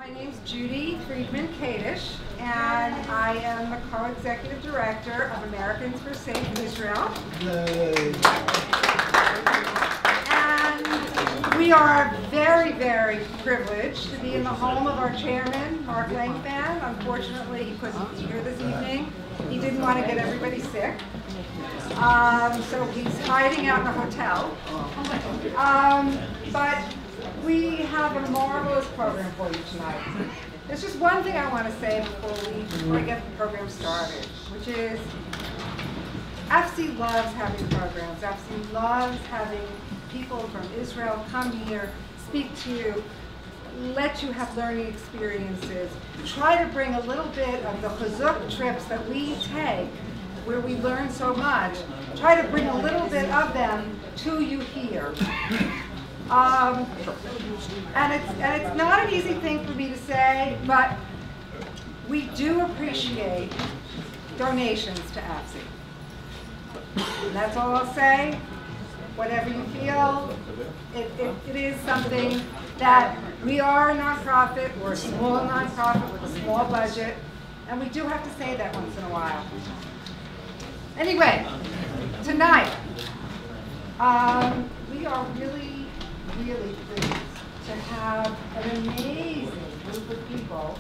My name's Judy Friedman Kadish, and I am the co-executive director of Americans for Safe Israel. And we are very, very privileged to be in the home of our chairman, Mark Langfan. Unfortunately, he couldn't be here this evening. He didn't want to get everybody sick. So he's hiding out in a hotel. But we have a marvelous program for you tonight. There's just one thing I want to say before I get the program started, which is AFSI loves having programs. AFSI loves having people from Israel come here, speak to you, let you have learning experiences, try to bring a little bit of the chazuk trips that we take, where we learn so much, try to bring a little bit of them to you here. And it's not an easy thing for me to say, but we do appreciate donations to AFSI. And that's all I'll say. Whatever you feel, it is something that we are a nonprofit, we're a small nonprofit with a small budget, and we do have to say that once in a while. Anyway, tonight, we are really, really pleased to have an amazing group of people.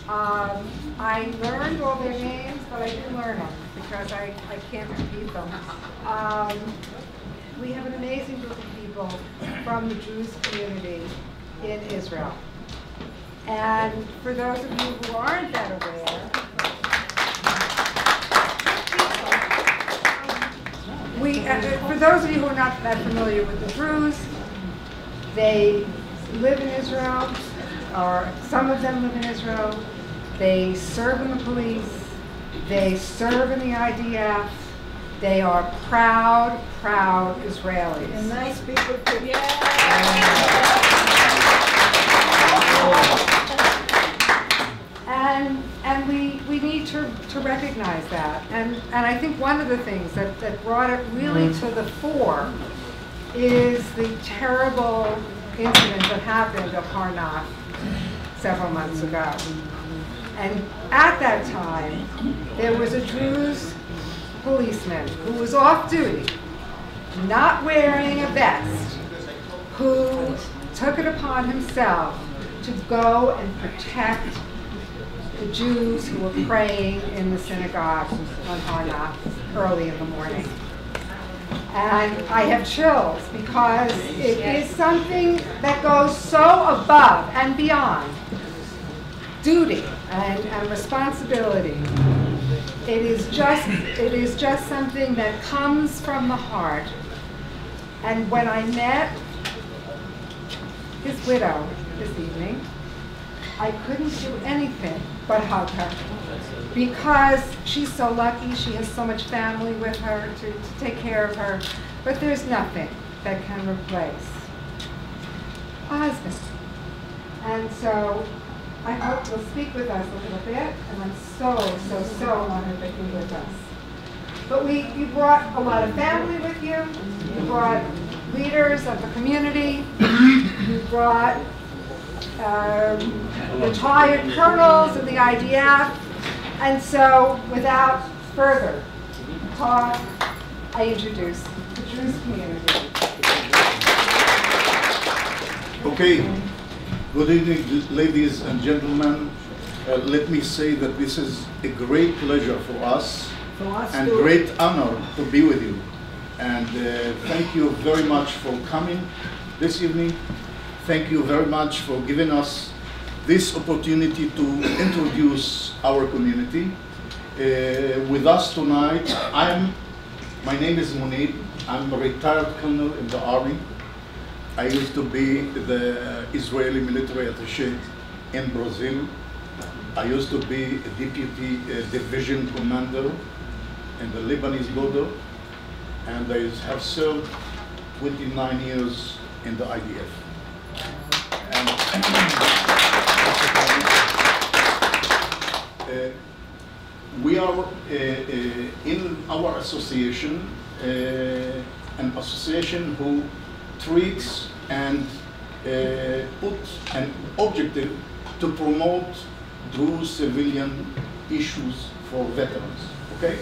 I learned all their names, but I didn't learn them because I can't repeat them. We have an amazing group of people from the Druze community in Israel. And for those of you who aren't that aware, for those of you who are not that familiar with the Druze, they live in Israel, or some of them live in Israel. They serve in the police. They serve in the IDF. They are proud, proud Israelis. And nice people too. Yeah. And we need to recognize that. And I think one of the things that brought it really to the fore is the terrible incident that happened at AHARON several months ago. And at that time, there was a Druze policeman who was off duty, not wearing a vest, who took it upon himself to go and protect the Jews who were praying in the synagogue on AHARON early in the morning. And I have chills because it is something that goes so above and beyond duty and responsibility. It is just something that comes from the heart. And when I met his widow this evening, I couldn't do anything but hug her because she's so lucky. She has so much family with her to take care of her. But there's nothing that can replace a husband. And so I hope you'll speak with us a little bit, and I'm so honored that you're with us. But you brought a lot of family with you. You brought leaders of the community. You brought retired colonels in the IDF. And so, without further talk, I introduce the Druze community. Okay. Good evening, ladies and gentlemen. Let me say that this is a great pleasure for us and great honor to be with you. And thank you very much for coming this evening. Thank you very much for giving us this opportunity to introduce our community. With us tonight, my name is Munib. I'm a retired colonel in the Army. I used to be the Israeli military attaché in Brazil. I used to be a deputy division commander in the Lebanese border, and I have served 29 years in the IDF. We are in our association, an association who treats and put an objective to promote Druze civilian issues for veterans. Okay?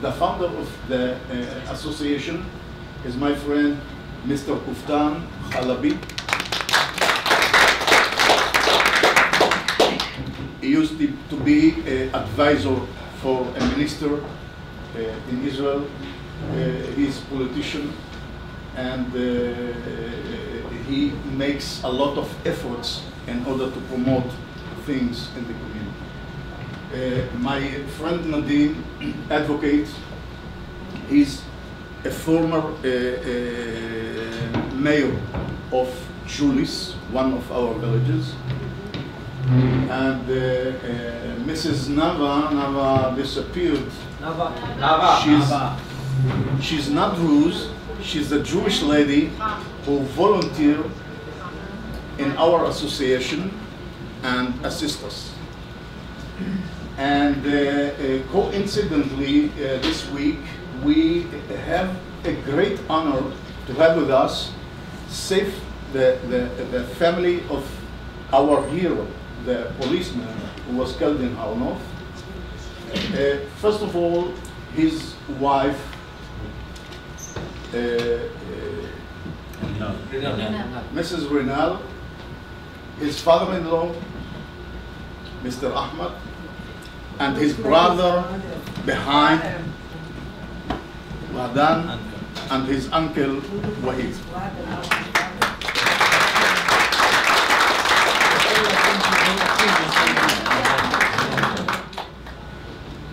The founder of the association is my friend, Mr. Koftan Halabi. He used to be an advisor for a minister in Israel. He's a politician, and he makes a lot of efforts in order to promote things in the community. My friend Nadim, advocate, he's a former mayor of Julis, one of our villages. And Mrs. Nava disappeared. She's not Druze. She's a Jewish lady who volunteered in our association and assist us. And coincidentally, this week we have a great honor to have with us Saif, the family of our hero, the policeman who was killed in AHARON. First of all, his wife, Mrs. Rinal, his father-in-law, Mr. Ahmad, and his brother behind, Ladan, and his uncle, Wahid.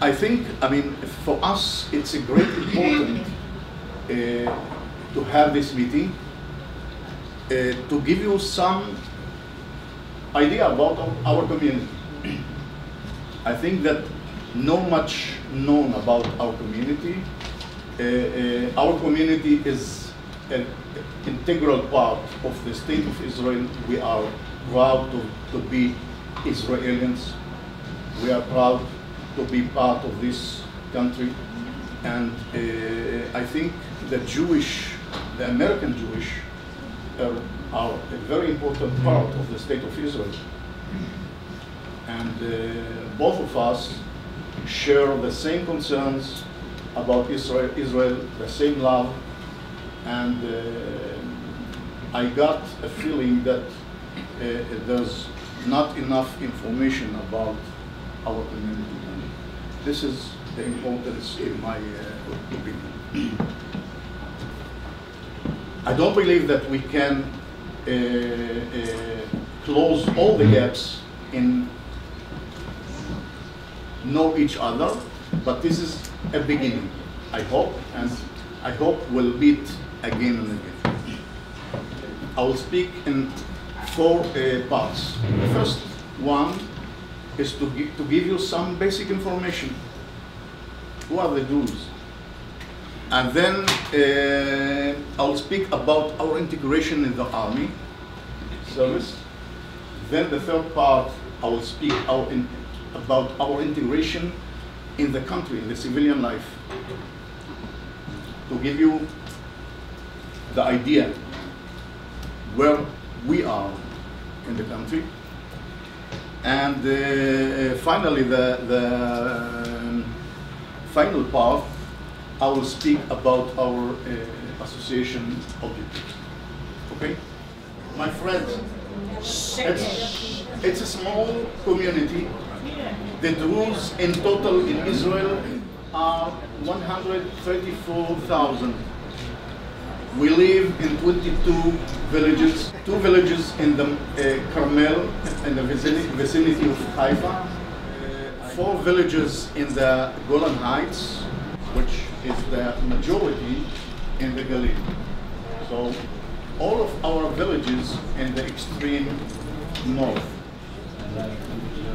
I think, for us, it's a great important to have this meeting, to give you some idea about our community. I think that not much known about our community. Our community is an integral part of the state of Israel. We are proud to be Israelis. We are proud to be part of this country. And I think the American Jewish are a very important part of the state of Israel. And both of us share the same concerns about Israel, the same love. And I got a feeling that there's not enough information about our community. This is the importance in my opinion. I don't believe that we can close all the gaps in know each other, but this is a beginning, I hope, and I hope we'll meet again and again. I will speak in 4 parts. The first one is to give you some basic information. Who are the Druze? And then I'll speak about our integration in the army service. Then the third part, I will speak about our integration in the country, in the civilian life, to give you the idea where we are in the country. And finally, the final part, I will speak about our association objectives. Okay? My friends, it's a small community. The Druze in total in Israel are 134,000. We live in 22 villages, 2 villages in the Carmel, in the vicinity of Haifa, 4 villages in the Golan Heights, which is the majority in the Galilee. So all of our villages in the extreme north.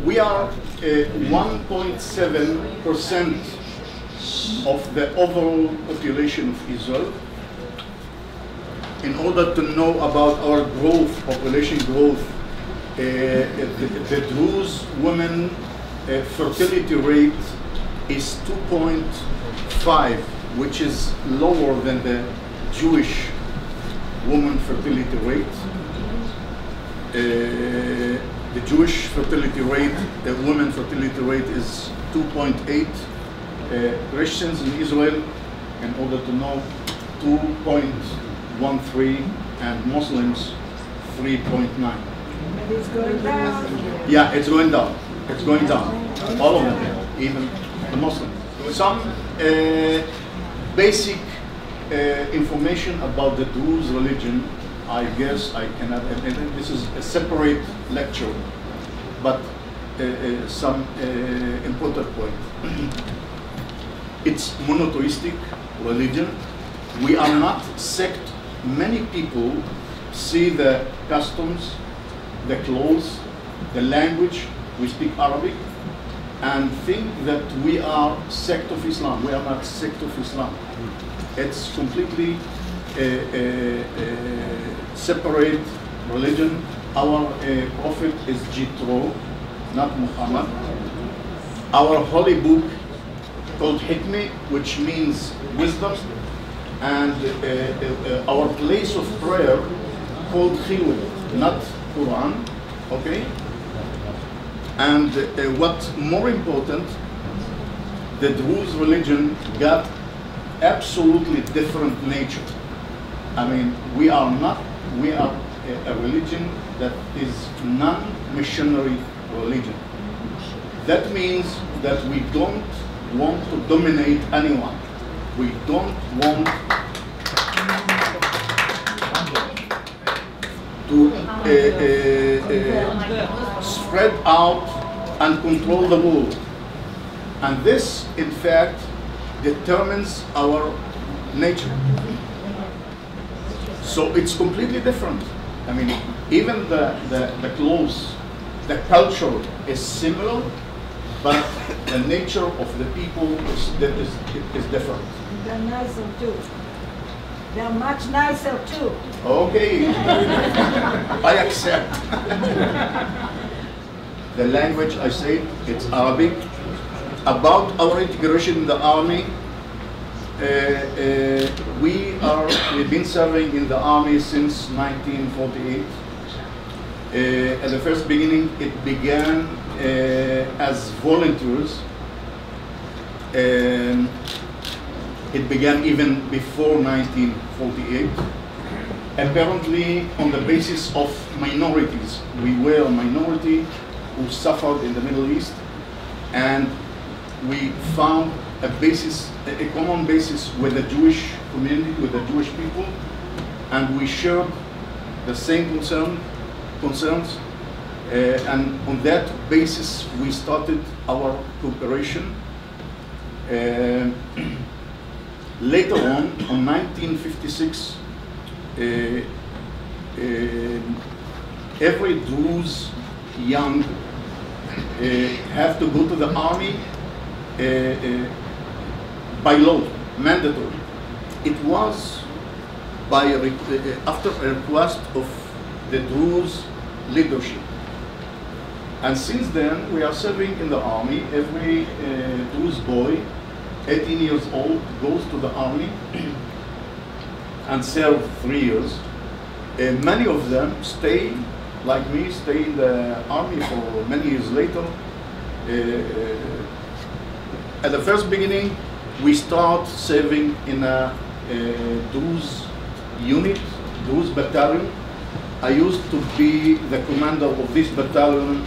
We are 1.7% of the overall population of Israel. In order to know about our growth, population growth, the Druze women fertility rate is 2.5, which is lower than the Jewish woman fertility rate. The Jewish fertility rate, the women fertility rate is 2.8. Christians in Israel, in order to know, 2.13, and Muslims 3.9. It's going down. Yeah, it's going down. It's going down. All of them, even the Muslims. Some basic information about the Druze religion. I guess I cannot, and this is a separate lecture, but some important point. It's monotheistic religion. We are not sect. Many people see the customs, the clothes, the language, we speak Arabic, and think that we are sect of Islam. We are not sect of Islam. It's completely separate religion. Our prophet is Jitro, not Muhammad. Our holy book called Hikmah, which means wisdom, and our place of prayer called Khilwa, not Quran, okay? And what's more important, the Druze religion got absolutely different nature. I mean, we are a religion that is non-missionary religion. That means that we don't want to dominate anyone. We don't want to spread out and control the world. And this, in fact, determines our nature. So it's completely different. I mean, even the clothes, the culture is similar, but the nature of the people is different. They're nicer too. They're much nicer too. Okay, I accept. The language I say, it's Arabic. About our integration in the army, we've been serving in the army since 1948. At the first beginning, it began as volunteers. It began even before 1948. Apparently, on the basis of minorities. We were a minority who suffered in the Middle East, and we found a basis, a common basis with the Jewish community, with the Jewish people, and we shared the same concerns, and on that basis we started our cooperation. Later on 1956, every Druze young have to go to the army by law, mandatory. It was by after a request of the Druze leadership. And since then, we are serving in the army. Every Druze boy, 18 years old, goes to the army and serve 3 years. Many of them stay, like me, stay in the army for many years later. At the first beginning, we start serving in a Druze unit, Druze battalion. I used to be the commander of this battalion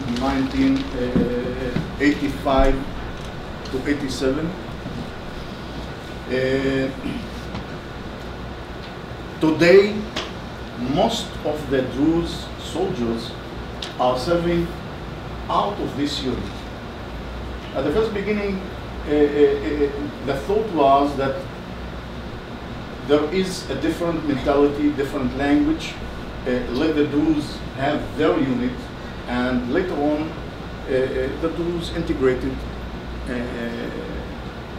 in 1985 to 87. Today, most of the Druze soldiers are serving out of this unit. At the first beginning, the thought was that there is a different mentality, different language. Let the Druze have their unit, and later on, the Druze integrated.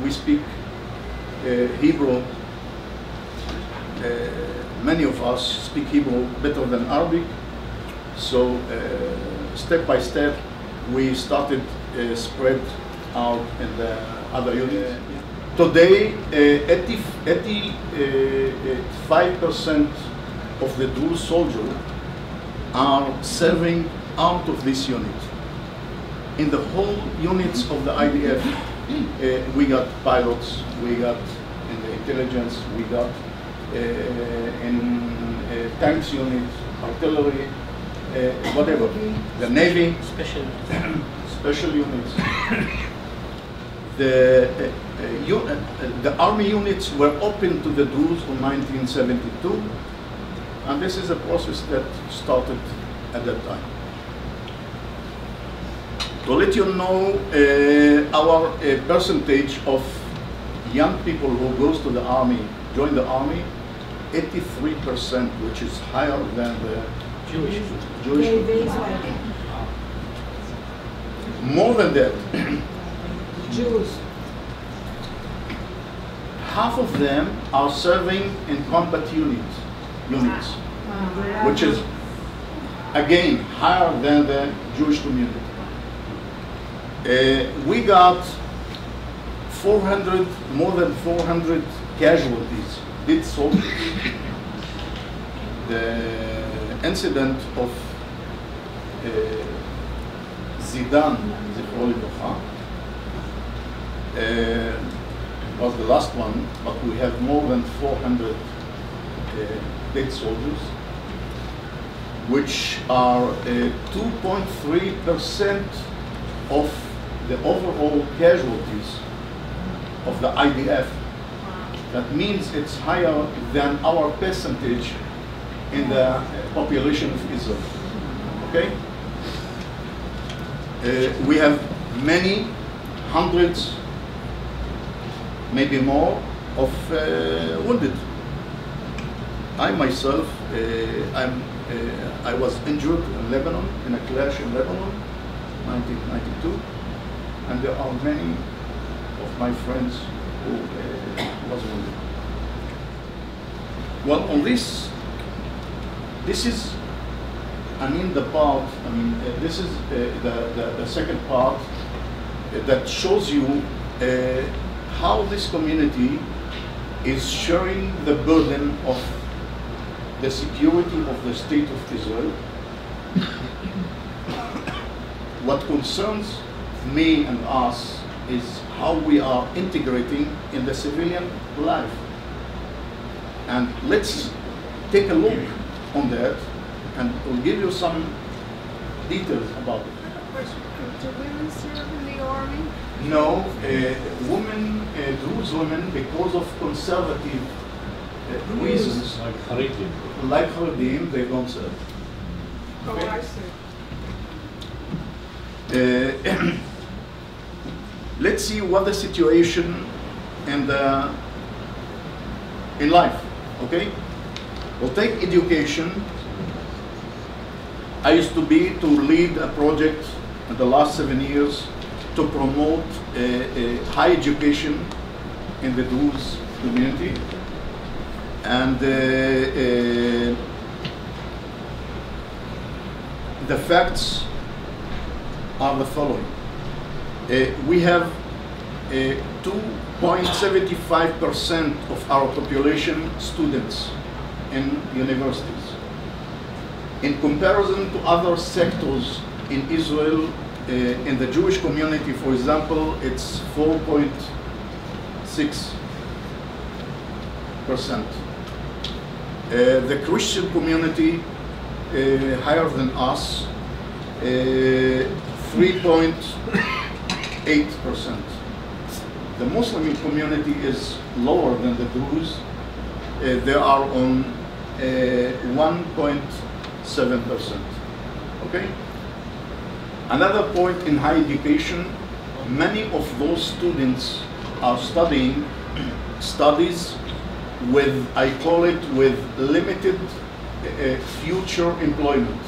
We speak Hebrew. Many of us speak Hebrew better than Arabic. So step by step, we started spread out in the other units. Today, 85% of the Druze soldiers are serving out of this unit. In the whole units of the IDF, we got pilots, we got in the intelligence, we got in tanks unit, artillery, whatever, the Navy, special units. The army units were open to the Druze in 1972, and this is a process that started at that time. To let you know our percentage of young people who goes to the army, join the army, 83%, which is higher than the Jewish more than that. Jews. Half of them are serving in combat units, which is again higher than the Jewish community. We got more than 400 casualties, dead soldiers. The incident of Zidan Saif was the last one, but we have more than 400 dead soldiers, which are 2.3% of the overall casualties of the IDF. That means it's higher than our percentage in the population of Israel. Okay? We have many hundreds, maybe more, of wounded. I myself, I was injured in Lebanon, in a clash in Lebanon, 1992, and there are many of my friends who was wounded. Well, on this is, the part, this is the second part that shows you how this community is sharing the burden of the security of the state of Israel. What concerns me and us is how we are integrating in the civilian life. And let's take a look on that, and we'll give you some details about it. Do women serve in the army? No, Druze women, because of conservative reasons, like Haredim, they don't serve. Oh, I see. Let's see what the situation in life, okay? We'll take education. I used to lead a project in the last 7 years to promote high education in the Druze community. And the facts are the following. We have 2.75% of our population students in universities. In comparison to other sectors in Israel, in the Jewish community, for example, it's 4.6%. The Christian community, higher than us, 3.8%. The Muslim community is lower than the Druze. They are on 1.7%. Okay? Another point in higher education, many of those students are studying studies with, I call it, with limited future employment,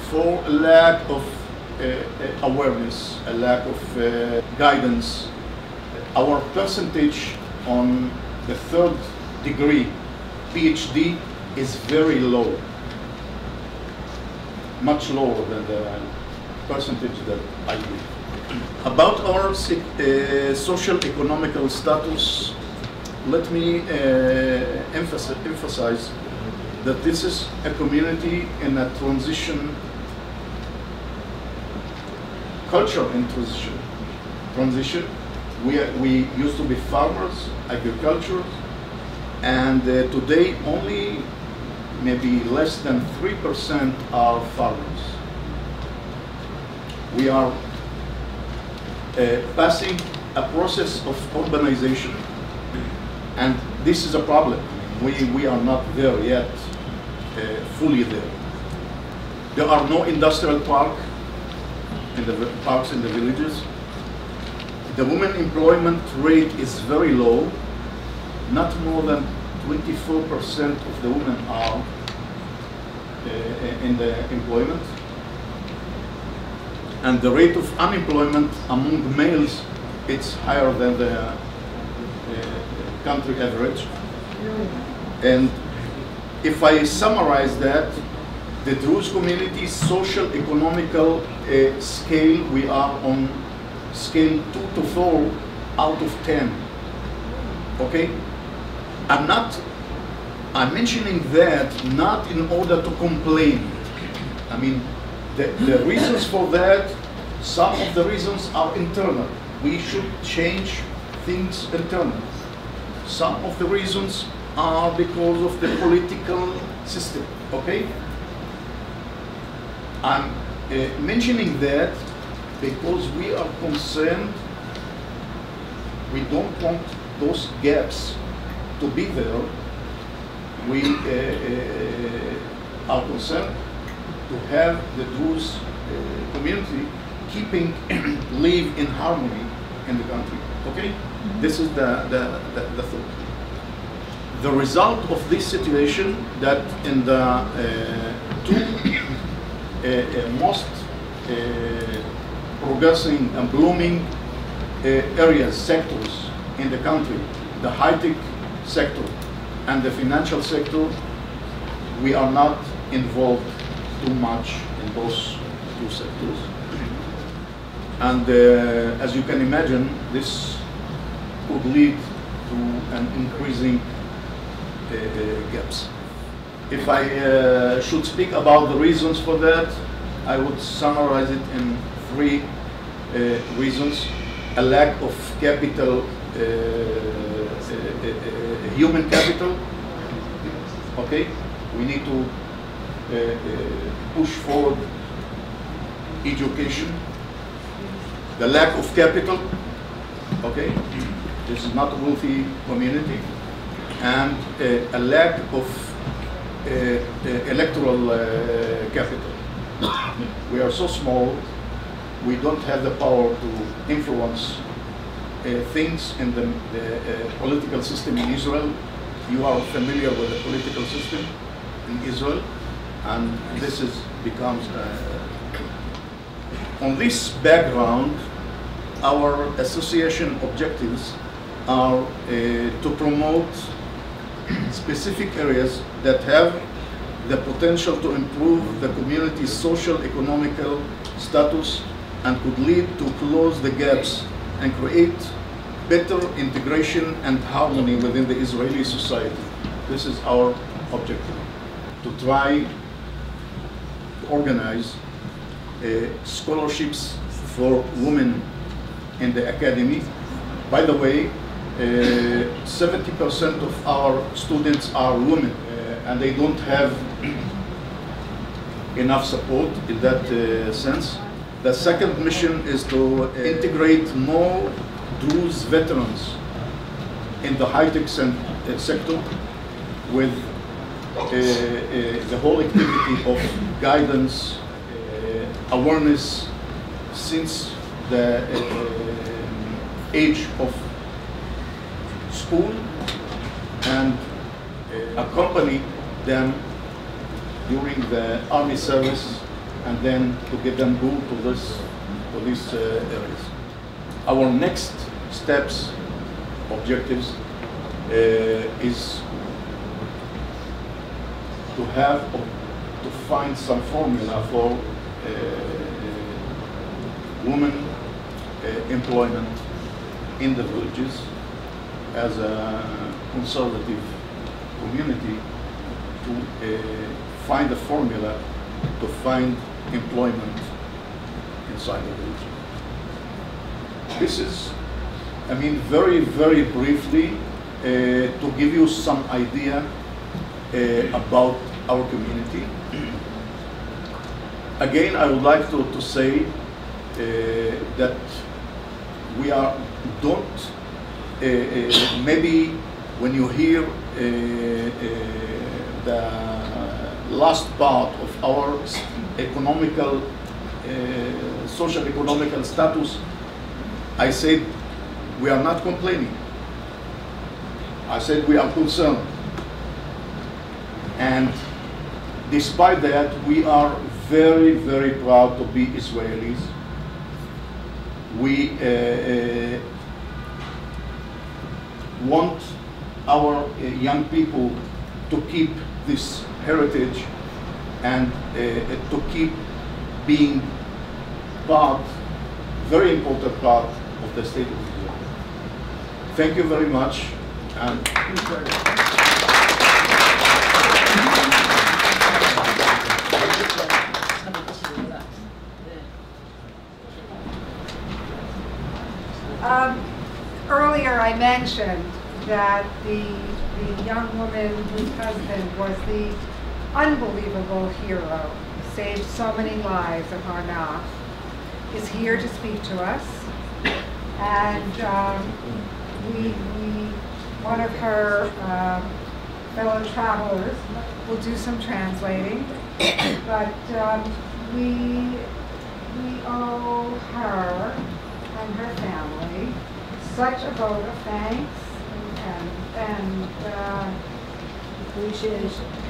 for a lack of awareness, a lack of guidance. Our percentage on the third degree, PhD, is very low, much lower than the percentage that I give. About our social economical status, let me emphasize that this is a community in a transition culture in transition. We used to be farmers, agriculture, and today only maybe less than 3% are farmers. We are passing a process of urbanization, and this is a problem. We are not there yet, fully there. There are no industrial parks in the villages. The women employment rate is very low. Not more than 24% of the women are in the employment. And the rate of unemployment among males, it's higher than the country average. And if I summarize that, the Druze community social economical scale, we are on scale 2 to 4 out of 10. Okay? I'm mentioning that not in order to complain. I mean, the reasons for that, some of the reasons are internal. We should change things internally. Some of the reasons are because of the political system, okay? I'm mentioning that because we are concerned, we don't want those gaps to be there. We are concerned to have the Druze community live in harmony in the country, okay? This is the thought. The result of this situation that in the two most progressing and blooming sectors in the country, the high-tech sector and the financial sector, we are not involved too much in those two sectors. And as you can imagine, this could lead to an increasing gaps. If I should speak about the reasons for that, I would summarize it in 3 reasons. A lack of capital, human capital. Okay, we need to push forward education. The lack of capital. Okay, this is not a wealthy community, and a lack of electoral capital. We are so small, we don't have the power to influence things in the political system in Israel. You are familiar with the political system in Israel, and this becomes on this background, our association objectives are to promote specific areas that have the potential to improve the community's social economical status and could lead to close the gaps and create better integration and harmony within the Israeli society. This is our objective, to try to organize scholarships for women in the academy. By the way, 70% of our students are women, and they don't have enough support in that sense. The second mission is to integrate more Druze veterans in the high-tech sector with the whole activity of guidance, awareness since the age of school, and accompany them during the army service, and then to get them go to these areas. Our next steps, objectives, is to find some formula for women employment in the villages as a conservative community, to find a formula to find employment inside the village. this is, I mean, very, very briefly, to give you some idea about our community. Again, I would like to say that we don't, maybe when you hear the last part of our economical, social economical status, I said we are not complaining. I said we are concerned. And despite that, we are very, very proud to be Israelis. We want our young people to keep this heritage and to keep being part, very important part of the state of Israel. Thank you very much. And earlier I mentioned that the young woman whose husband was the unbelievable hero, saved so many lives at Harnath, is here to speak to us. And one of her fellow travelers will do some translating, but we owe her and her family such a vote of thanks and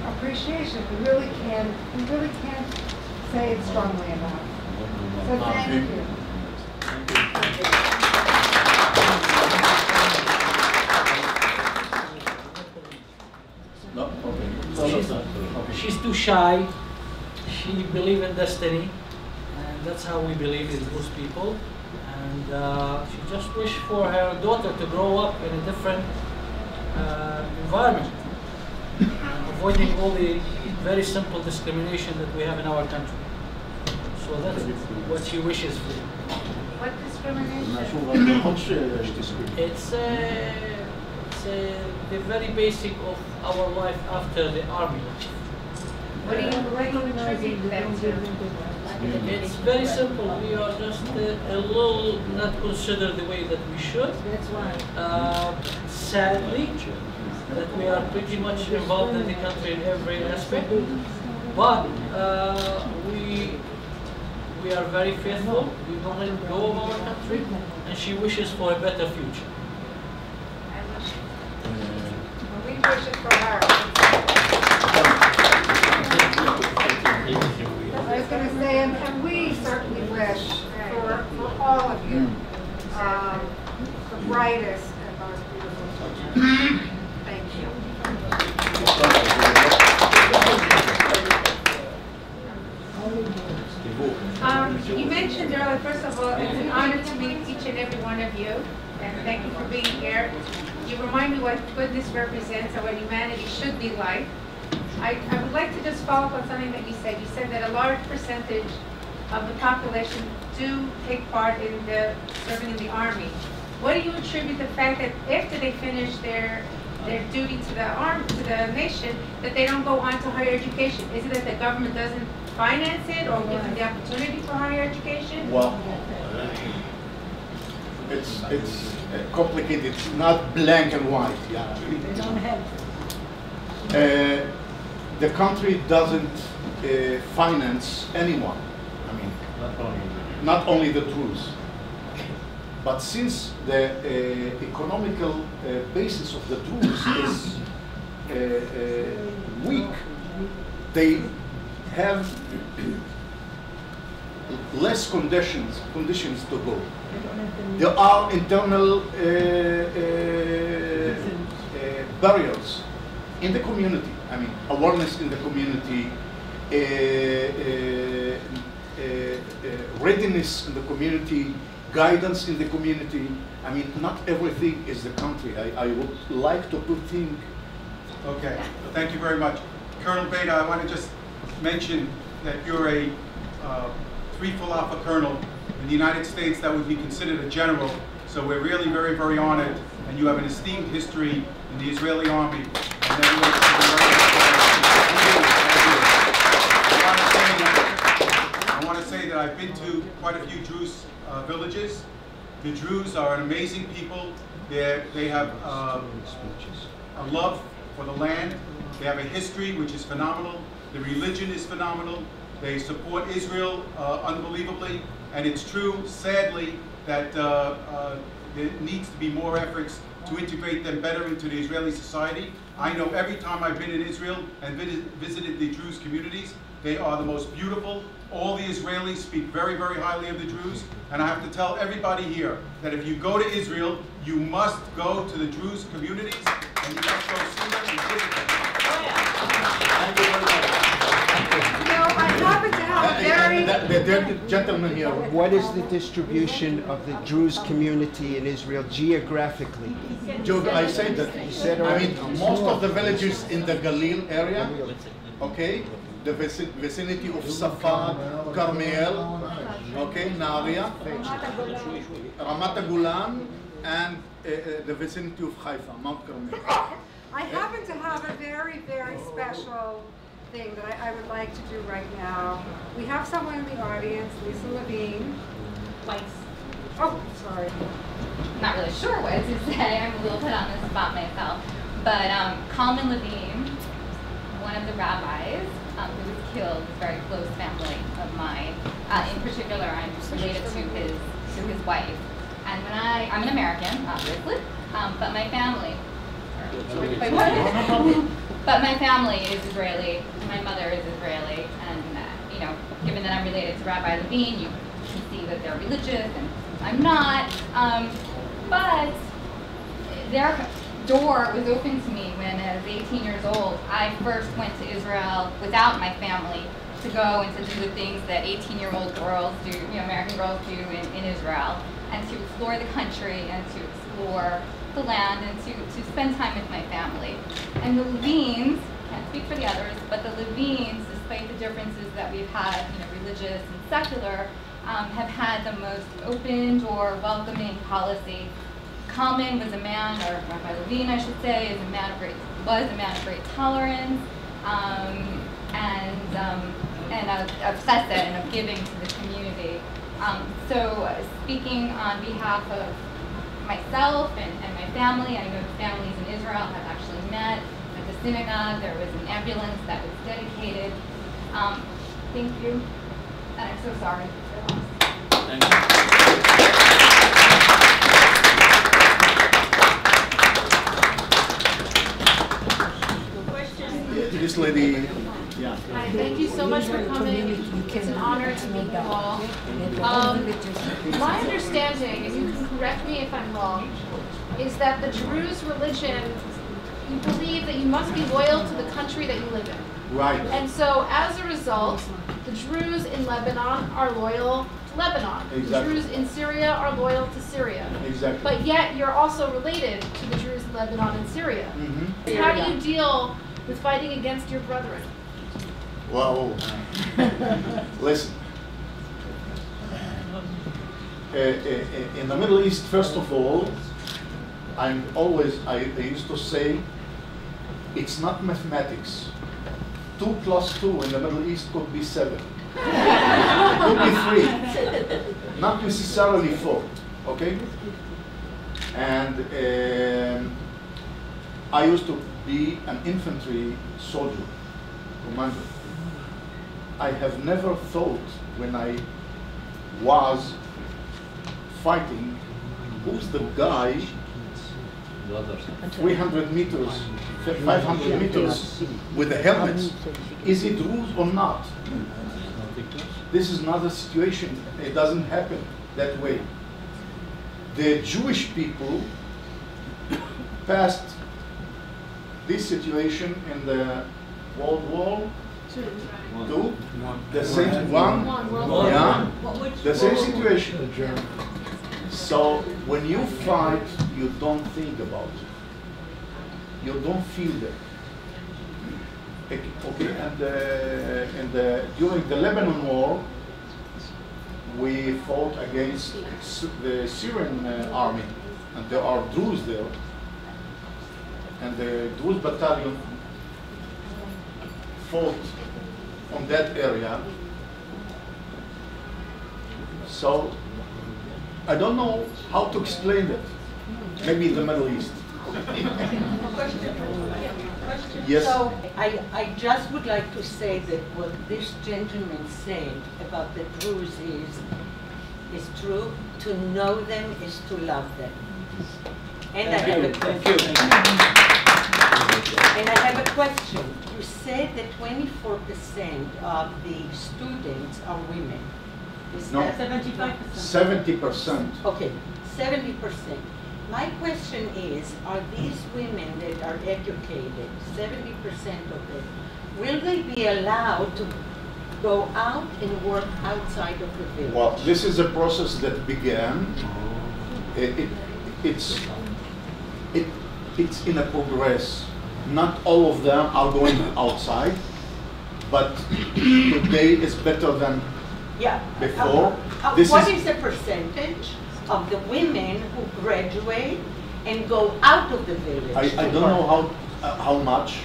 appreciation. We really can't say it strongly enough. So thank you. She's too shy. She believes in destiny, and that's how we believe in Druze people. And she just wished for her daughter to grow up in a different environment, avoiding all the very simple discrimination that we have in our country. So that's what she wishes for. What discrimination? It's the very basic of our life after the army. What do you attribute that to? It's very simple. We are just a little not considered the way that we should. That's why. Sadly, that we are pretty much involved in the country in every aspect. But we are very faithful. We don't let go of our country, and she wishes for a better future. We wish it for her. I was going to say, and we certainly wish for all of you the brightest and most beautiful future. Thank you. You mentioned earlier, first of all, it's an honor to meet each and every one of you, and thank you for being here. You remind me what goodness represents and what humanity should be like. I would like to just follow up on something that you said. You said that a large percentage of the population do take part in serving in the army. What do you attribute the fact that after they finish their duty to the nation, that they don't go on to higher education? Is it that the government doesn't finance it or give them the opportunity for higher education? Well, it's complicated. It's not black and white. Yeah. They don't have. The country doesn't finance anyone. I mean, not only the Druze. But since the economical basis of the Druze is weak, they have less conditions to go. There are internal barriers in the community. I mean, awareness in the community, readiness in the community, guidance in the community. I mean, not everything is the country. I would like to put things. Okay, well, thank you very much. Colonel Beta, I want to just mention that you're a 3 falafel colonel. In the United States, that would be considered a general. So we're really very, very honored, and you have an esteemed history in the Israeli army. And I want to say that I've been to quite a few Druze villages. The Druze are an amazing people. They have a love for the land. They have a history which is phenomenal. The religion is phenomenal. They support Israel unbelievably. And it's true, sadly, that there needs to be more efforts to integrate them better into the Israeli society. I know every time I've been in Israel and visited the Druze communities, they are the most beautiful. All the Israelis speak very, very highly of the Druze. And I have to tell everybody here that if you go to Israel, you must go to the Druze communities and you must go see them and visit them. Thank you very much. I happen to have a very... The gentleman here. What is the distribution of the Druze community in Israel geographically? I say that. I mean, most of the villages in the Galil area, okay, the vicinity of Safad, Carmel, okay, Naria, Ramat Agulan, and the vicinity of Haifa, Mount Carmel. I happen to have a very, very special thing that I would like to do right now. We have someone in the audience, Lisa Levine. Twice. Oh, sorry. I'm not really sure what to say. I'm a little put on the spot myself. But Kalman Levine, one of the rabbis who was killed, is a very close family of mine. In particular, I'm related to his wife. And when I'm an American, obviously, but my family. But my family is Israeli. My mother is Israeli, and you know, given that I'm related to Rabbi Levine, you can see that they're religious, and I'm not. But their door was open to me when, as 18 years old, I first went to Israel without my family to go and to do the things that 18-year-old girls do, you know, American girls do in Israel, and to explore the country and to explore the land and to spend time with my family. And the Levines, can't speak for the others, but the Levines, despite the differences that we've had, you know, religious and secular, have had the most open door, welcoming policy. Kalman was a man, or Rabbi Levine, I should say, was a man of great tolerance, and of chesed and of giving to the community. So speaking on behalf of myself and my family, I know the families in Israel have actually met at the synagogue. There was an ambulance that was dedicated. Thank you, and I'm so sorry for your loss. Thank you. This lady, yeah. Hi, thank you so much for coming. It's an honor to meet you all. My understanding, and you can correct me if I'm wrong, is that the Druze religion, you believe that you must be loyal to the country that you live in. Right. And so, as a result, the Druze in Lebanon are loyal to Lebanon. Exactly. The Druze in Syria are loyal to Syria. Exactly. But yet, you're also related to the Druze in Lebanon and Syria. Mm-hmm. How do you deal with fighting against your brethren? Wow. Listen. In the Middle East, first of all, I used to say, it's not mathematics. 2 + 2 in the Middle East could be 7. It could be 3. Not necessarily 4. Okay? And I used to be an infantry soldier, commander. I have never thought when I was fighting, who's the guy 300 meters, 500 meters with the helmets? Is it Druze or not? This is not a situation. It doesn't happen that way. The Jewish people passed this situation in the World War II, the same one, yeah, the same situation. So when you fight, you don't think about it. You don't feel that. Okay, and during the Lebanon War, we fought against the Syrian army, and there are Druze there. And the Druze battalion fought on that area. So I don't know how to explain it. Maybe in the Middle East. Yes. So I just would like to say that what this gentleman said about the Druze is true. To know them is to love them. And I have a question. And I have a question. You said that 24% of the students are women. Is No. that 75%? 70%. Okay, 70%. My question is, are these women that are educated, 70% of them, will they be allowed to go out and work outside of the village? Well, this is a process that began. It's in a progress. Not all of them are going outside, but today is better than before. What is the percentage of the women who graduate and go out of the village? I don't know how much.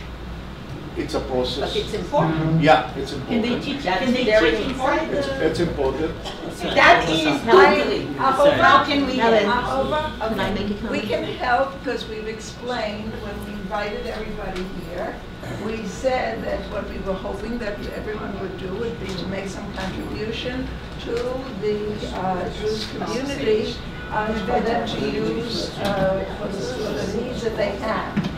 It's a process. But it's important. Yeah, it's important. Can they teach? That's very important. It's important. That is totally. How can we help? Can I make a comment? We can help because we've explained when we invited everybody here. We said that what we were hoping that everyone would do would be to make some contribution to the Druze community for them to use for the needs that they have.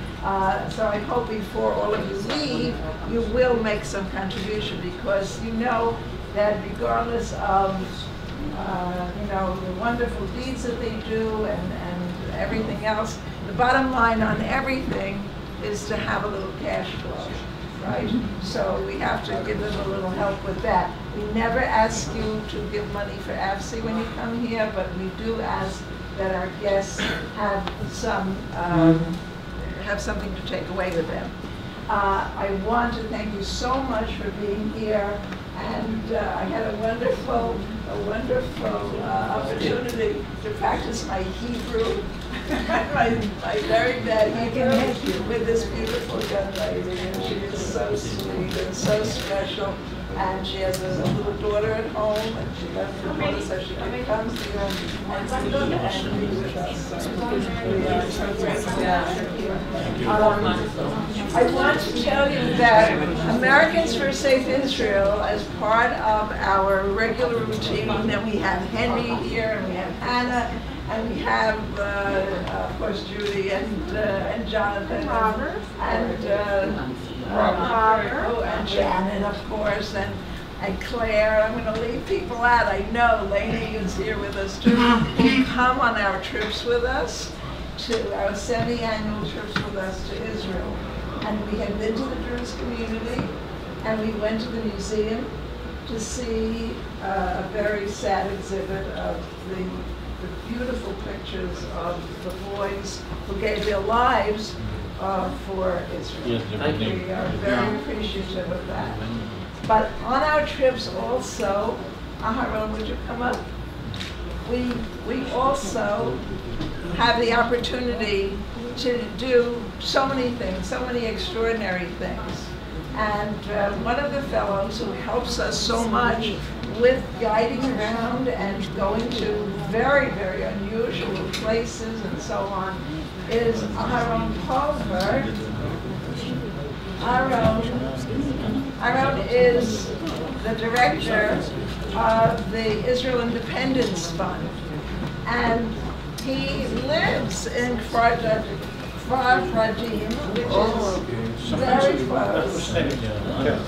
So I hope before all of you leave, you will make some contribution, because you know that regardless of the wonderful deeds that they do and everything else, the bottom line on everything is to have a little cash flow, right? So we have to give them a little help with that. We never ask you to give money for AFSI when you come here, but we do ask that our guests have something to take away with them. I want to thank you so much for being here, and I had a wonderful opportunity to practice my Hebrew, my very bad Hebrew with this beautiful young lady, and she is so sweet and so special. And she has a little daughter at home, and she left her daughter so she can come to you and be with us. We are so grateful. I want to tell you that Americans for Safe Israel, as part of our regular routine, that we have Henry here, and we have Hannah, and we have, of course, Judy and Jonathan, and Janet, of course, and Claire. I'm going to leave people out. I know Lainey is here with us too, who come on our trips with us, to our semi-annual trips with us to Israel. And we have been to the Druze Community, and we went to the museum to see a very sad exhibit of the beautiful pictures of the boys who gave their lives for Israel. We are very appreciative of that. But on our trips also, AHARON, would you come up? We also have the opportunity to do so many things, so many extraordinary things. And one of the fellows who helps us so much with guiding around and going to very, very unusual places and so on is AHARON PULVER. AHARON is the director of the Israel Independence Fund, and he lives in Kfar Vradim, which is very close.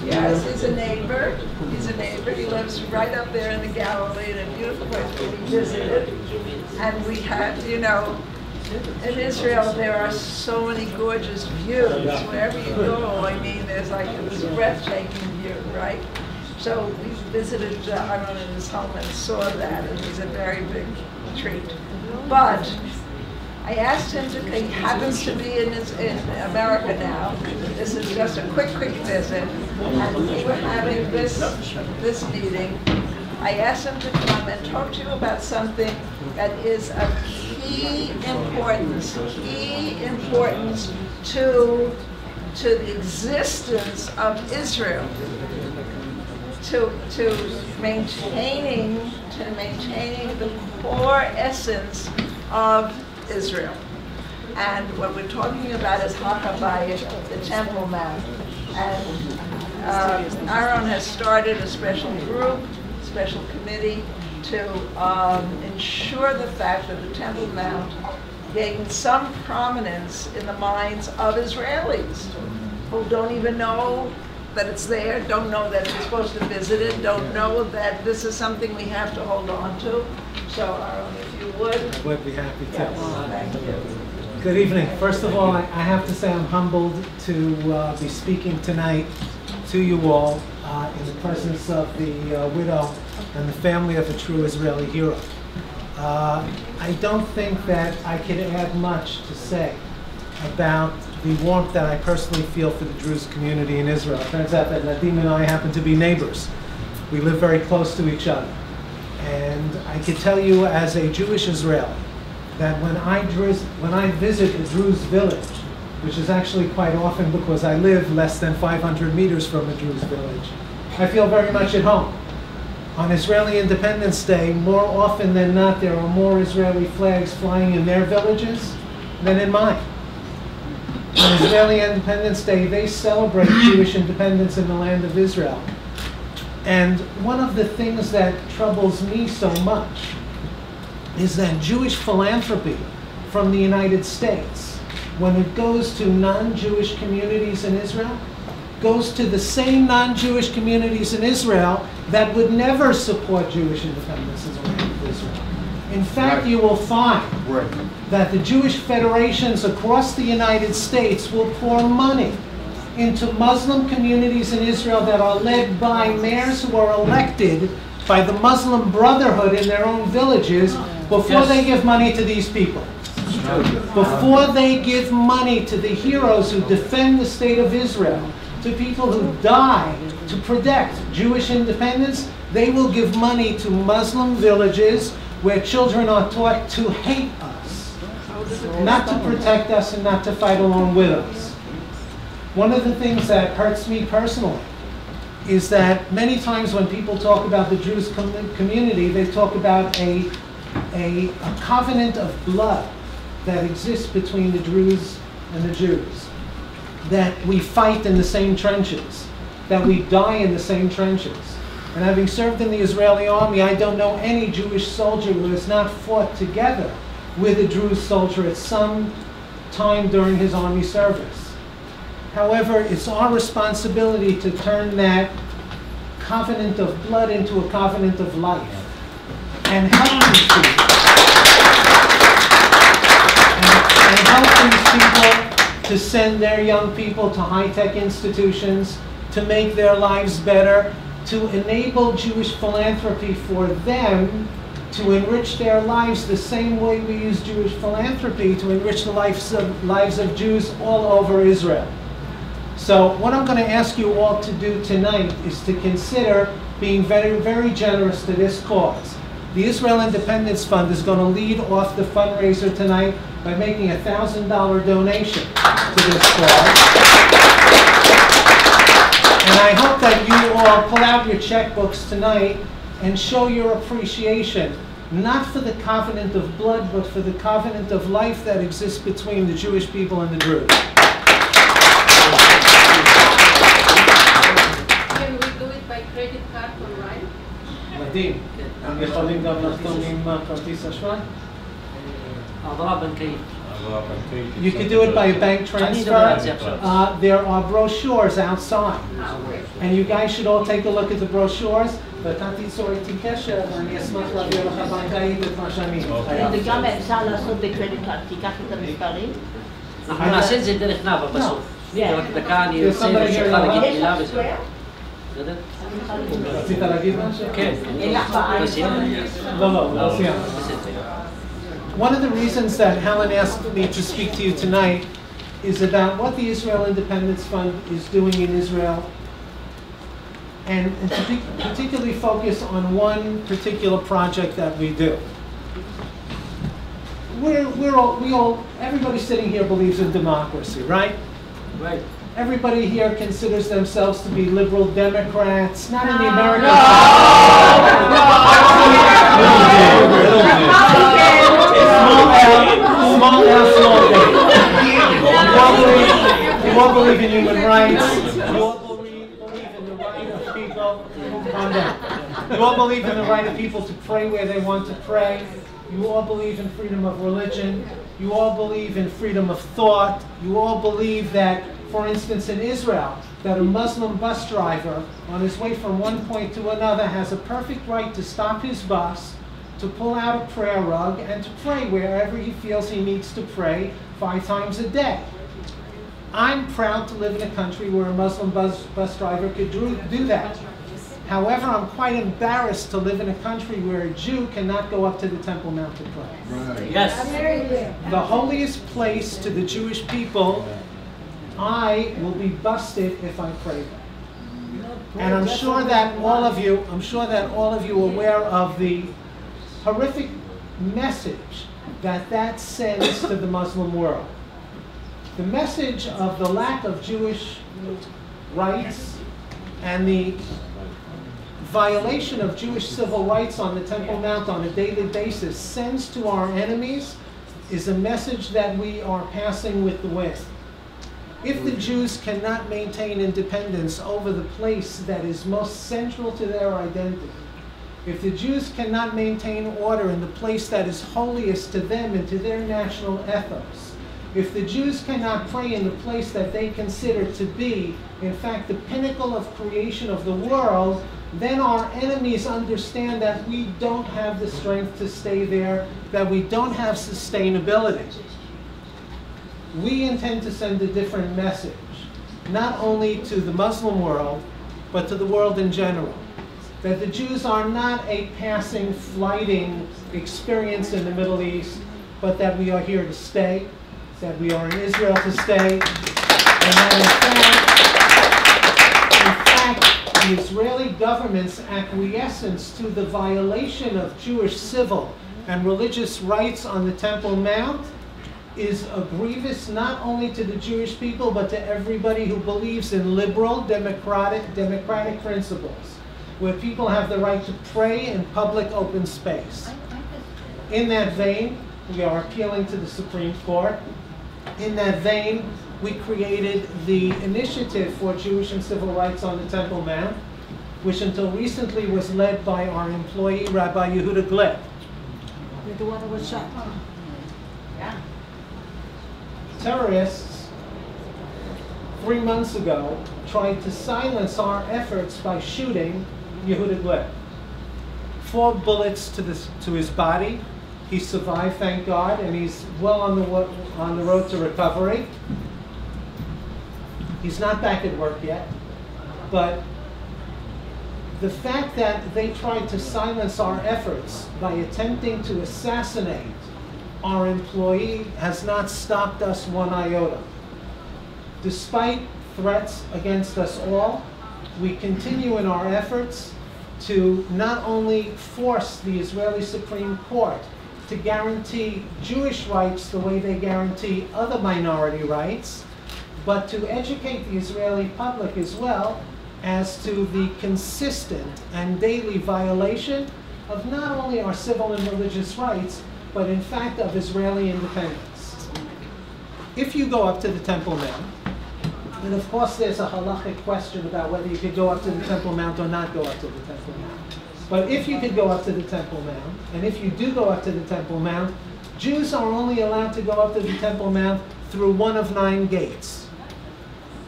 Yes, he's a neighbor. He lives right up there in the Galilee, in a beautiful place where we visited. And we had, in Israel, there are so many gorgeous views. Wherever you go, I mean, there's like this breathtaking view, right? So we visited AHARON in his home and saw that. It was a very big treat. But I asked him to, he happens to be in America now. This is just a quick visit. And we were having this meeting. I asked him to come and talk to you about something that is of key importance to the existence of Israel, to maintaining the core essence of Israel. And what we're talking about is Hachabayit, the Temple Mount. And AHARON has started a special group, special committee to ensure the fact that the Temple Mount gained some prominence in the minds of Israelis who don't even know that it's there, don't know that we're supposed to visit it, don't know that this is something we have to hold on to. So, AHARON, if you would. I would be happy to. Yes, thank you. Good evening. First of all, I have to say I'm humbled to be speaking tonight to you all in the presence of the widow and the family of a true Israeli hero. I don't think that I could add much to say about the warmth that I personally feel for the Druze community in Israel. It turns out that Nadim and I happen to be neighbors. We live very close to each other. And I could tell you as a Jewish Israeli that when I visit a Druze village, which is actually quite often because I live less than 500 meters from a Druze village, I feel very much at home. On Israeli Independence Day, more often than not, there are more Israeli flags flying in their villages than in mine. On Israeli Independence Day, they celebrate Jewish independence in the land of Israel. And one of the things that troubles me so much is that Jewish philanthropy from the United States, when it goes to non-Jewish communities in Israel, goes to the same non-Jewish communities in Israel that would never support Jewish independence in the land of Israel. In fact, you will find that the Jewish federations across the United States will pour money into Muslim communities in Israel that are led by mayors who are elected by the Muslim Brotherhood in their own villages before they give money to these people. Before they give money to the heroes who defend the state of Israel, to people who die to protect Jewish independence, they will give money to Muslim villages where children are taught to hate us, not to protect us and not to fight along with us. One of the things that hurts me personally is that many times when people talk about the Druze community, they talk about a covenant of blood that exists between the Druze and the Jews. That we fight in the same trenches, that we die in the same trenches. And having served in the Israeli army, I don't know any Jewish soldier who has not fought together with a Druze soldier at some time during his army service. However, it's our responsibility to turn that covenant of blood into a covenant of life and help these people. And help these people to send their young people to high-tech institutions, to make their lives better, to enable Jewish philanthropy for them to enrich their lives the same way we use Jewish philanthropy to enrich the lives of Jews all over Israel. So what I'm going to ask you all to do tonight is to consider being very, very generous to this cause. The Israel Independence Fund is going to lead off the fundraiser tonight by making a $1,000 donation to this cause. And I hope that you all pull out your checkbooks tonight and show your appreciation, not for the covenant of blood, but for the covenant of life that exists between the Jewish people and the Druze. Can we do it by credit card online? מדהים. הם יכולים גם לחתום עם כרטיס אשראי? העברה בנקאית. You can do it by a bank transfer. There are brochures outside. And you guys should all take a look at the brochures. ואתה תיצור איתי קשר, ואני אשמח להעביר לך בנקאית את מה שאני חייב. וגם אפשר לעשות בקרדיט קארד, תיקח את המספרים. אנחנו נעשה את זה דרך נאווה בסוף. רק דקה, אני רוצה להמשיך להגיד מילה וזהו. בסדר? רצית להגיד משהו? כן. לא סיימת. One of the reasons that Helen asked me to speak to you tonight is about what the Israel Independence Fund is doing in Israel and to particularly focus on one particular project that we do. Everybody sitting here believes in democracy, right? Right. Everybody here considers themselves to be liberal Democrats, not in the American You all believe in human rights. You all believe in the right of people. Calm down. You all believe in the right of people to pray where they want to pray. You all believe in freedom of religion. You all believe in freedom of thought. You all believe that, for instance, in Israel, that a Muslim bus driver on his way from one point to another has a perfect right to stop his bus, to pull out a prayer rug, and to pray wherever he feels he needs to pray 5 times a day. I'm proud to live in a country where a Muslim bus driver could do that. However, I'm quite embarrassed to live in a country where a Jew cannot go up to the Temple Mount to pray. Right. Yes. The holiest place to the Jewish people, I will be busted if I pray there. And I'm sure that all of you are aware of the horrific message that sends to the Muslim world. The message of the lack of Jewish rights and the violation of Jewish civil rights on the Temple Mount on a daily basis sends to our enemies is a message that we are passing with the wind. If the Jews cannot maintain independence over the place that is most central to their identity, if the Jews cannot maintain order in the place that is holiest to them and to their national ethos, if the Jews cannot pray in the place that they consider to be, in fact, the pinnacle of creation of the world, then our enemies understand that we don't have the strength to stay there, that we don't have sustainability. We intend to send a different message, not only to the Muslim world, but to the world in general. That the Jews are not a passing, flighting experience in the Middle East, but that we are here to stay, that we are in Israel to stay, and that in fact, the Israeli government's acquiescence to the violation of Jewish civil and religious rights on the Temple Mount is a grievous not only to the Jewish people, but to everybody who believes in liberal, democratic principles, where people have the right to pray in public open space. In that vein, we are appealing to the Supreme Court. In that vein, we created the Initiative for Jewish and Civil Rights on the Temple Mount, which until recently was led by our employee, Rabbi Yehuda Gleb. You're the one who was shot. Yeah. Terrorists, 3 months ago, tried to silence our efforts by shooting Yehuda Gleb. 4 bullets to his body. He survived, thank God, and he's well on the road to recovery. He's not back at work yet, but the fact that they tried to silence our efforts by attempting to assassinate our employee has not stopped us one iota. Despite threats against us all, we continue in our efforts to not only force the Israeli Supreme Court to guarantee Jewish rights the way they guarantee other minority rights, but to educate the Israeli public as well as to the consistent and daily violation of not only our civil and religious rights, but in fact of Israeli independence. If you go up to the Temple Mount, and of course there's a halachic question about whether you could go up to the Temple Mount or not go up to the Temple Mount. But if you could go up to the Temple Mount, and if you do go up to the Temple Mount, Jews are only allowed to go up to the Temple Mount through one of 9 gates.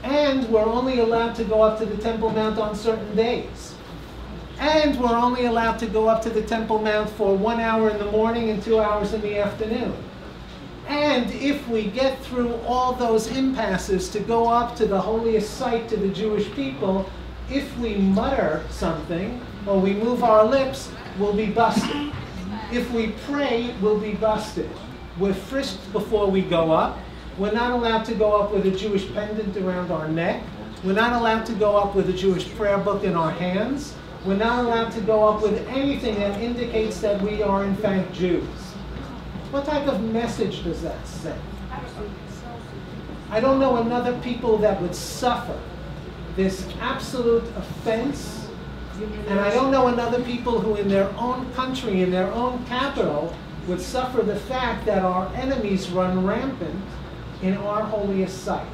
And we're only allowed to go up to the Temple Mount on certain days. And we're only allowed to go up to the Temple Mount for 1 hour in the morning and 2 hours in the afternoon. And if we get through all those impasses to go up to the holiest site to the Jewish people, if we mutter something or we move our lips, we'll be busted. If we pray, we'll be busted. We're frisked before we go up. We're not allowed to go up with a Jewish pendant around our neck. We're not allowed to go up with a Jewish prayer book in our hands. We're not allowed to go up with anything that indicates that we are in fact Jews. What type of message does that send? I don't know another people that would suffer this absolute offense, and I don't know another people who in their own country, in their own capital, would suffer the fact that our enemies run rampant in our holiest site.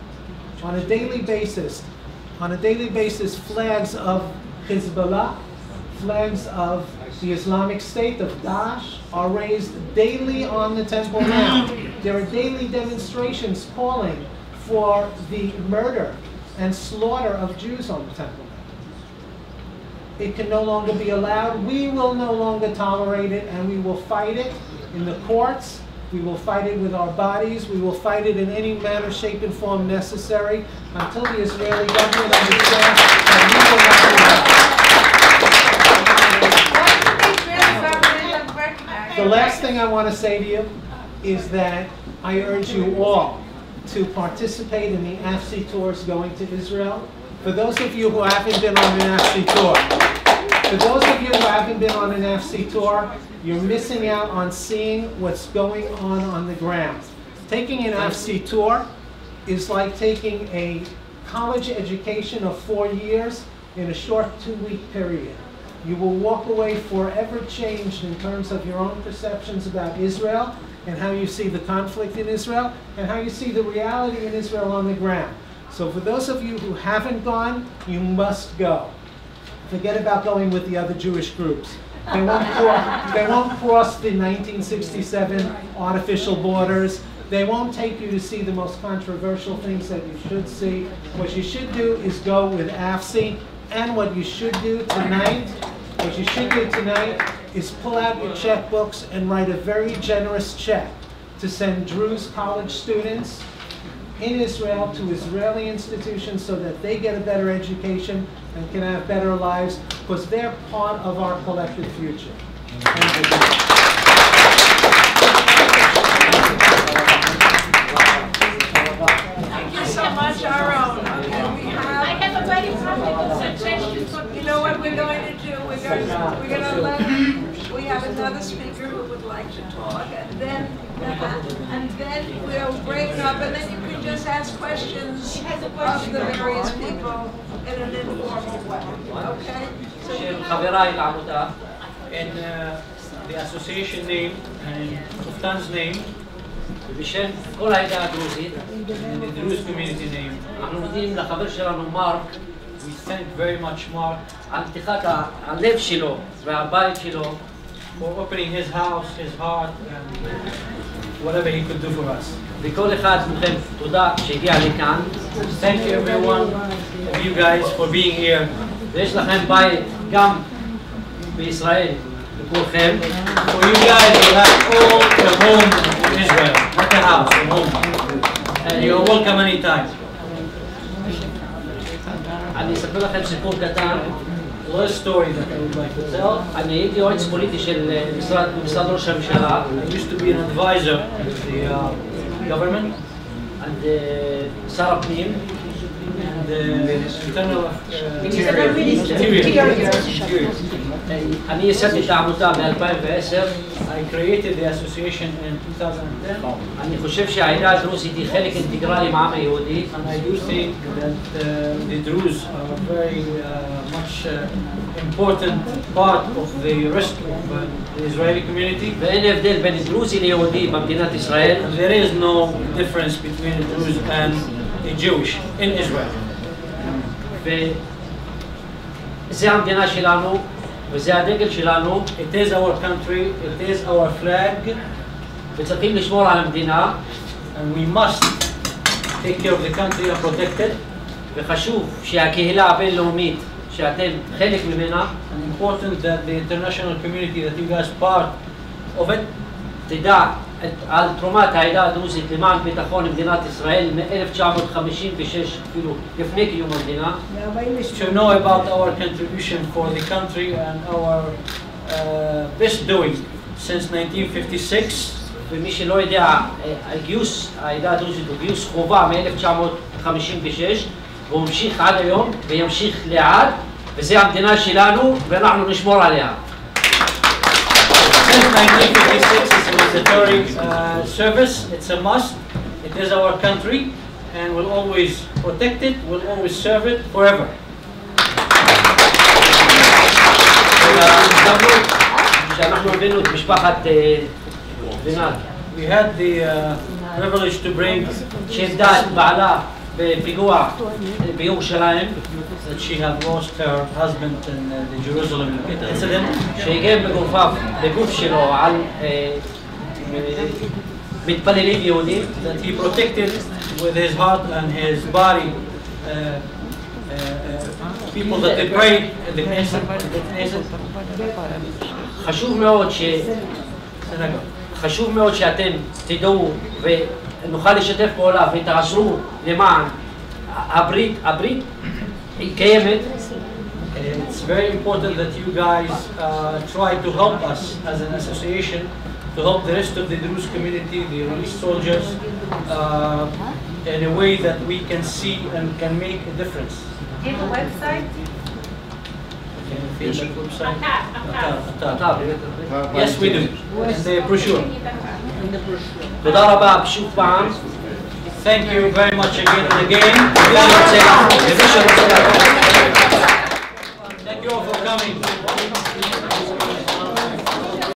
On a daily basis, flags of Hezbollah, flags of the Islamic State, of Daesh, are raised daily on the Temple Mount. There are daily demonstrations calling for the murder and slaughter of Jews on the Temple Mount. It can no longer be allowed. We will no longer tolerate it, and we will fight it in the courts. We will fight it with our bodies. We will fight it in any manner, shape, and form necessary until the Israeli government understands that we will not do that. The last thing I want to say to you is that I urge you all to participate in the AFSI tours going to Israel. For those of you who haven't been on an AFSI tour, you're missing out on seeing what's going on the ground. Taking an AFSI tour is like taking a college education of 4 years in a short 2-week period. You will walk away forever changed in terms of your own perceptions about Israel and how you see the conflict in Israel and how you see the reality in Israel on the ground. So for those of you who haven't gone, you must go. Forget about going with the other Jewish groups. They won't cross the 1967 artificial borders. They won't take you to see the most controversial things that you should see. What you should do is go with AFSI, and what you should do tonight is pull out your checkbooks and write a very generous check to send Druze college students in Israel to Israeli institutions so that they get a better education and can have better lives, because they're part of our collective future. Thank you so much, AHARON. I have a very practical suggestion. You know what we're going to do? We're going to let we have another speaker who would like to talk, and then we'll break up, and then you can just ask questions of the various people in an informal way. Okay? In the association name and Koftan's name, בשם כל העדה הדרוזית, in the Druze community name, אנחנו מודים לחבר שלנו מרק, we thank very much Mark על פתיחת הלב שלו והבית שלו, for opening his house, his heart, and whatever he could do for us. וכל אחד מכם תודה שהגיע לכאן. Thank you everyone of you guys for being here. ויש לכם בית גם בישראל לכולכם. For you guys you have all the home in Israel, not a house, a home. And you're welcome anytime. אני אספר לכם סיפור קטן. A little story that I would like to tell. אני הייתי יועץ פוליטי של משרד ראש הממשלה. I used to be an advisor with the government and שר הפנים and the internal אני ייסדתי את העמותה ב-2010. I created the association in 2010. אני חושב שהעדה הדרוזית היא חלק אינטגרלי מהעם היהודי. And I do think that the Druze are a very much important part of the rest of the Israeli community. ואין הבדל בין דרוזי ליהודי במדינת ישראל. And there is no difference between a Druze and a Jewish in Israel. וזה המדינה שלנו. וזה הדגל שלנו. It is our country, it is our flag. וצריכים לשמור על המדינה. And we must take care of the country and protect it. וחשוב שהקהילה הבינלאומית שאתם חלק ממנה. And important that the international community that you guys part of it. תדע על תרומת העדה הדרוזית למען ביטחון במדינת ישראל מ-1956 אפילו לפני קיום המדינה. To know about our contribution for the country and our best doing since 1956. ומי שלא יודע, הגיוס העדה הדרוזית הוא גיוס חובה מ-1956. והוא ממשיך עד היום וימשיך לעד, וזה המדינה שלנו ואנחנו נשמור עליה. Since 1956 is a military service, it's a must. It is our country and we'll always protect it, we'll always serve it forever. שאנחנו הבאנו את משפחת בנאל. We had the privilege to bring שאיבדה את בעלה בפיגוע בירושלים. That she had lost her husband in the Jerusalem incident. שהגן בגוף שלו על מתפללים יהודים. That he protected with his heart and his body people that they prayed in the Knesset. חשוב מאוד שאתם תדעו ונוכל לשתף פעולה ותעזרו למען הברית היא קיימת. It's very important that you guys try to help us as an association to help the rest of the Druze community, the released soldiers, in a way that we can see and can make a difference. Do you have a website? Yes, we do. And the brochure. תודה רבה שוב פעם. Thank you very much again and again. Thank you all for coming.